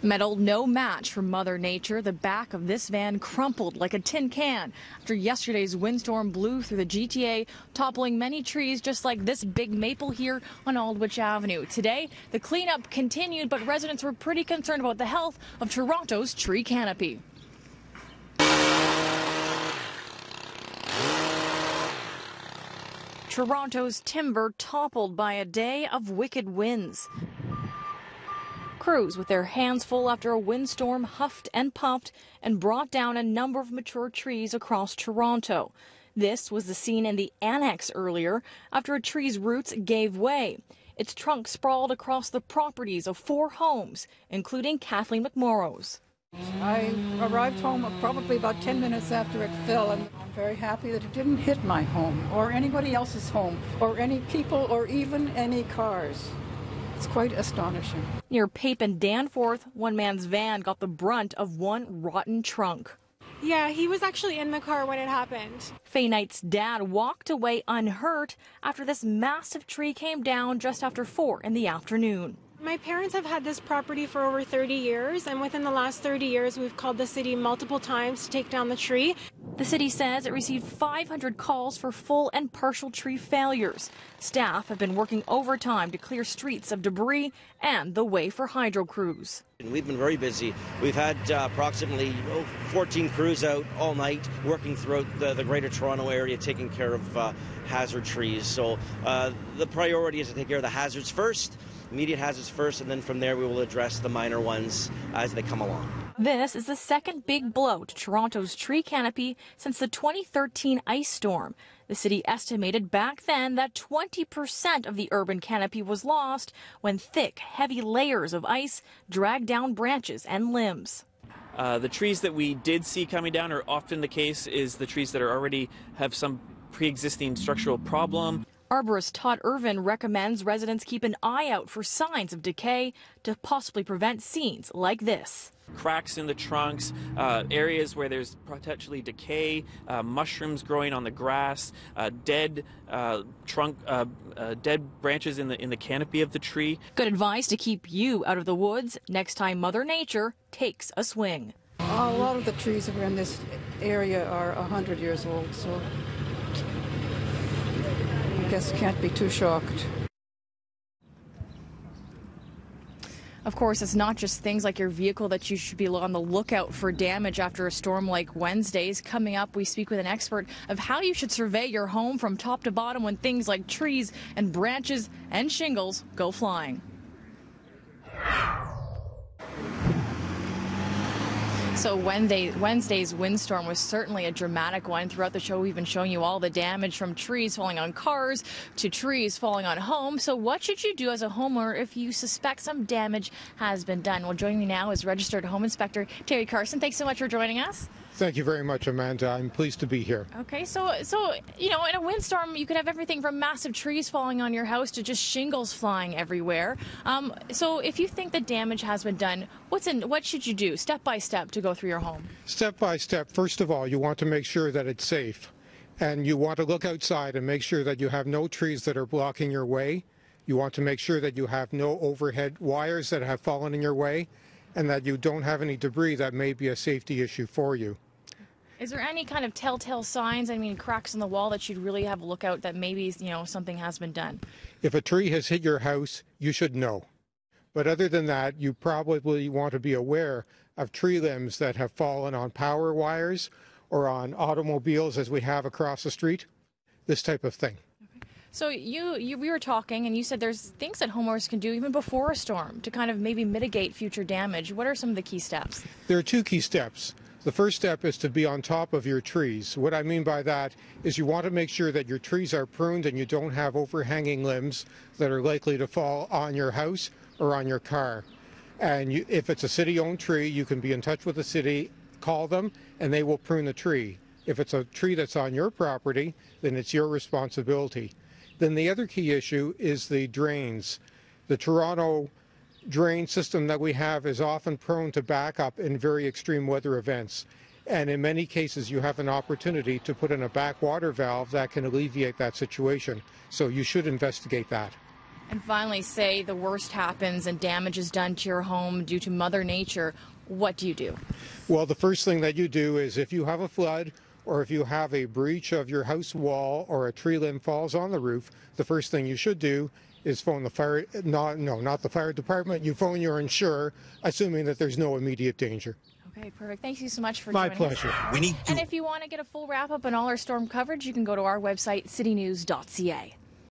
Metal no match for Mother Nature. The back of this van crumpled like a tin can after yesterday's windstorm blew through the GTA, toppling many trees just like this big maple here on Aldwych Avenue. Today, the cleanup continued, but residents were pretty concerned about the health of Toronto's tree canopy. Toronto's timber toppled by a day of wicked winds. Crews with their hands full after a windstorm huffed and puffed and brought down a number of mature trees across Toronto. This was the scene in the Annex earlier after a tree's roots gave way. Its trunk sprawled across the properties of 4 homes, including Kathleen McMorrow's. I arrived home probably about 10 minutes after it fell, and I'm very happy that it didn't hit my home or anybody else's home or any people or even any cars. It's quite astonishing. Near Pape and Danforth, one man's van got the brunt of one rotten trunk. Yeah, he was actually in the car when it happened. Faye Knight's dad walked away unhurt after this massive tree came down just after 4 in the afternoon. My parents have had this property for over 30 years, and within the last 30 years, we've called the city multiple times to take down the tree. The city says it received 500 calls for full and partial tree failures. Staff have been working overtime to clear streets of debris and the way for hydro crews. We've been very busy. We've had approximately 14 crews out all night working throughout the Greater Toronto area, taking care of hazard trees. So the priority is to take care of the hazards first. Immediate hazards first, and then from there we will address the minor ones as they come along. This is the second big blow to Toronto's tree canopy since the 2013 ice storm. The city estimated back then that 20% of the urban canopy was lost when thick, heavy layers of ice dragged down branches and limbs. The trees that we did see coming down are often the case is the trees that are already have some pre-existing structural problem. Arborist Todd Irvin recommends residents keep an eye out for signs of decay to possibly prevent scenes like this. Cracks in the trunks, areas where there's potentially decay, mushrooms growing on the grass, dead dead branches in the canopy of the tree. Good advice to keep you out of the woods next time Mother Nature takes a swing. A lot of the trees that are in this area are 100 years old, so I guess can't be too shocked. Of course, it's not just things like your vehicle that you should be on the lookout for damage after a storm like Wednesday's. Coming up, we speak with an expert of how you should survey your home from top to bottom when things like trees and branches and shingles go flying. So Wednesday's windstorm was certainly a dramatic one. Throughout the show, we've been showing you all the damage from trees falling on cars to trees falling on homes. So what should you do as a homeowner if you suspect some damage has been done? Well, joining me now is registered home inspector Terry Carson. Thanks so much for joining us. Thank you very much, Amanda. I'm pleased to be here. Okay, so you know, in a windstorm, you could have everything from massive trees falling on your house to just shingles flying everywhere. So if you think the damage has been done, what should you do step by step to go through your home? Step by step, first of all, you want to make sure that it's safe. And you want to look outside and make sure that you have no trees that are blocking your way. You want to make sure that you have no overhead wires that have fallen in your way, and that you don't have any debris that may be a safety issue for you. Is there any kind of telltale signs, I mean, cracks in the wall that you'd really have a look out that maybe, you know, something has been done? If a tree has hit your house, you should know. But other than that, you probably want to be aware of tree limbs that have fallen on power wires or on automobiles as we have across the street, this type of thing. So we were talking, and you said there's things that homeowners can do even before a storm to kind of maybe mitigate future damage. What are some of the key steps? There are 2 key steps. The first step is to be on top of your trees. What I mean by that is you want to make sure that your trees are pruned and you don't have overhanging limbs that are likely to fall on your house or on your car. And if it's a city-owned tree, you can be in touch with the city, call them, and they will prune the tree. If it's a tree that's on your property, then it's your responsibility. Then the other key issue is the drains. The Toronto drain system that we have is often prone to backup in very extreme weather events. And in many cases, you have an opportunity to put in a backwater valve that can alleviate that situation. So you should investigate that. And finally, say the worst happens and damage is done to your home due to Mother Nature. What do you do? Well, the first thing that you do is if you have a flood or if you have a breach of your house wall or a tree limb falls on the roof, the first thing you should do is phone the fire, not the fire department. You phone your insurer, assuming that there's no immediate danger. Okay, perfect. Thank you so much for My joining pleasure. us. And if you want to get a full wrap-up on all our storm coverage, you can go to our website, citynews.ca.